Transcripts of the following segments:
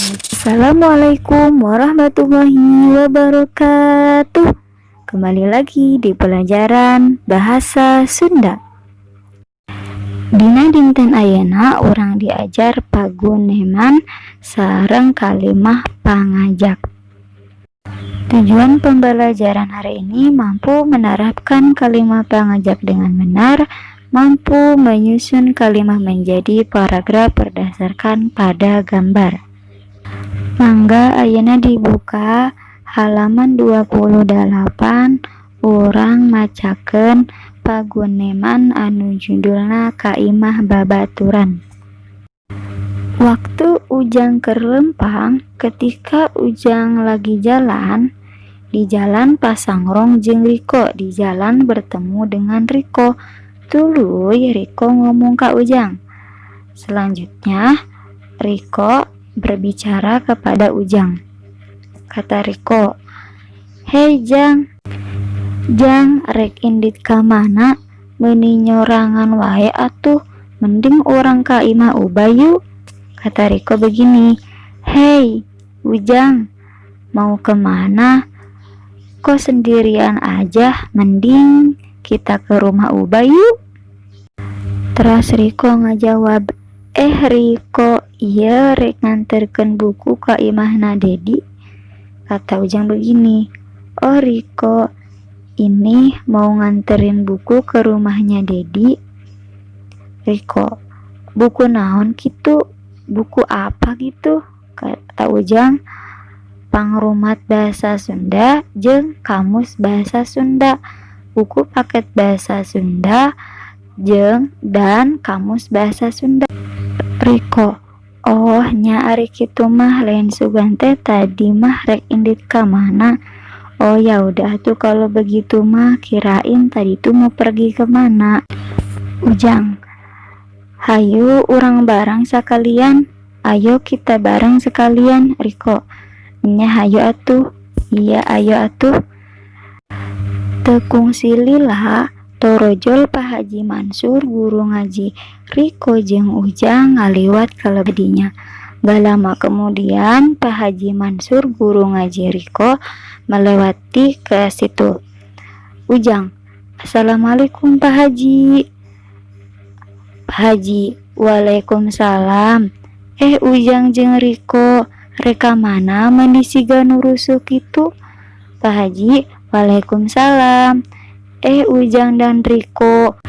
Assalamualaikum warahmatullahi wabarakatuh. Kembali lagi di pelajaran Bahasa Sunda. Dina dinten ayeuna urang diajar paguneman sareng kalimah pangajak. Tujuan pembelajaran hari ini mampu menerapkan kalimah pangajak dengan benar, mampu menyusun kalimah menjadi paragraf berdasarkan pada gambar. Mangga ayeuna dibuka halaman 28, urang macakeun paguneman anu judulna Kaimah Babaturan. Waktu Ujang keur lempang, ketika Ujang lagi jalan, di jalan pasangrong jeung Riko. Di jalan bertemu dengan Riko. Tuluy Riko ngomong ka Ujang. Selanjutnya Riko berbicara kepada Ujang. Kata Riko, "Hei Jang, Jang rek indit ka mana? Meuni nyorangan wae atuh, mending orang ka imah ubay yuk." Kata Riko begini, "Hei Ujang, mau kemana? Kok sendirian aja, mending kita ke rumah ubay yuk." Terus Riko ngajawab, Riko, iya rek nganterkeun buku ka imahna Dedi." Kata Ujang begini, "Oh Riko, ini mau nganterin buku ke rumahnya Dedi." Riko, "Buku naon gitu? Buku apa gitu?" Kata Ujang, "Pangrumat bahasa Sunda jeung kamus bahasa Sunda, buku paket bahasa Sunda jeung dan kamus bahasa Sunda." Riko, "Oh nya ari kitu mah lain sugan teh, tadi mah rek indit ka mana?" "Oh ya udah tuh kalau begitu mah, kirain tadi tuh mau pergi kemana." Ujang, "Hayu urang bareng sekalian. Ayo kita bareng sekalian." Riko, "Nya hayu atuh." "Iya ayo atuh." Tekung silila torojol Pak Haji Mansur guru ngaji Riko jeung Ujang ngaliwat ka lebedinya. Gak lama kemudian Pak Haji Mansur guru ngaji Riko melewati ke situ. Ujang, "Assalamualaikum Pak Haji." Pak Haji, "Waalaikumsalam." Ujang jeung Riko reka mana meni siga nu rusuh kitu?" Pak Haji, "Waalaikumsalam." Ujang dan Riko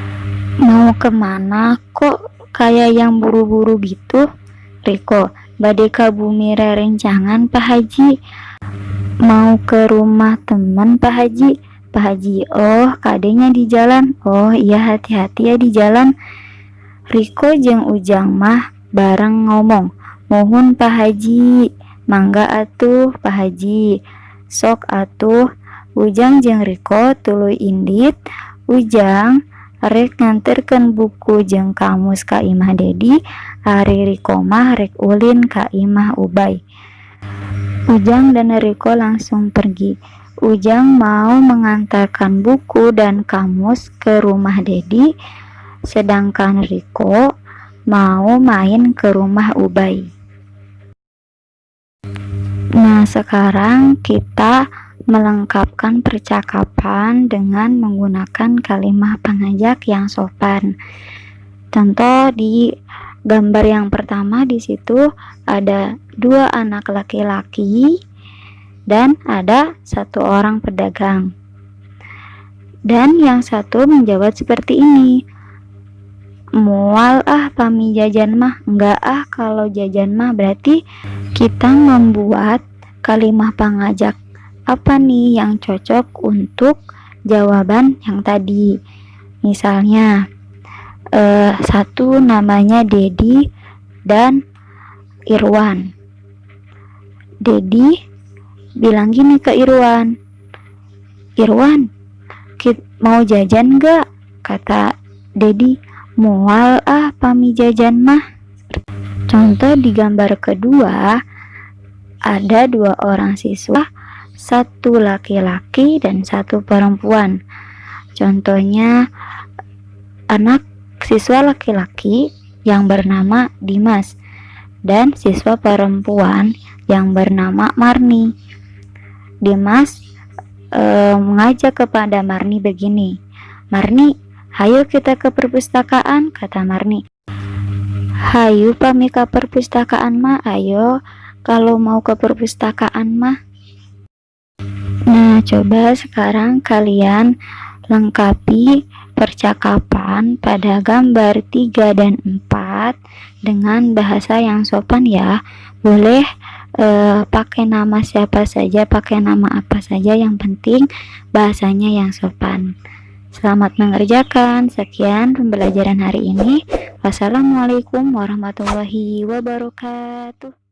mau kemana kok kayak yang buru-buru gitu?" Riko, "Bade ka bumi rerencangan Pak Haji. Mau ke rumah temen Pak Haji." Pak Haji, "Oh kadenya di jalan." "Oh iya hati-hati ya di jalan." Riko jeung Ujang mah bareng ngomong, "Mohon Pak Haji." "Mangga atuh Pak Haji." "Sok atuh." Ujang jeung Riko tuluy indit. Ujang rek nganterkeun buku jeung kamus ka imah Dedi, ari Riko mah rek ulin ka imah ubay. Ujang dan Riko langsung pergi. Ujang mau mengantarkan buku dan kamus ke rumah Dedi, sedangkan Riko mau main ke rumah ubay. Nah, sekarang kita melengkapkan percakapan dengan menggunakan kalimah pangajak yang sopan. Contoh di gambar yang pertama, di situ ada 2 anak laki-laki dan ada 1 orang pedagang. Dan yang satu menjawab seperti ini, "Mual ah pami jajan mah." "Enggak ah, kalau jajan mah." Berarti kita membuat kalimah pangajak apa nih yang cocok untuk jawaban yang tadi. Misalnya satu namanya Dedi dan Irwan. Dedi bilang gini ke Irwan, "Irwan, mau jajan gak?" Kata Dedi, "Mual ah pami jajan mah." Contoh di gambar kedua, ada 2 orang siswa, 1 laki-laki dan 1 perempuan. Contohnya anak siswa laki-laki yang bernama Dimas. dan siswa perempuan yang bernama Marni. Dimas mengajak kepada Marni begini, "Marni, hayo kita ke perpustakaan," kata Marni. "Hayu pami ke perpustakaan mah, ayo kalau mau ke perpustakaan mah." Nah, coba sekarang kalian lengkapi percakapan pada gambar 3 dan 4 dengan bahasa yang sopan ya. Boleh pakai nama siapa saja, pakai nama apa saja, yang penting bahasanya yang sopan. Selamat mengerjakan. Sekian pembelajaran hari ini. Wassalamualaikum warahmatullahi wabarakatuh.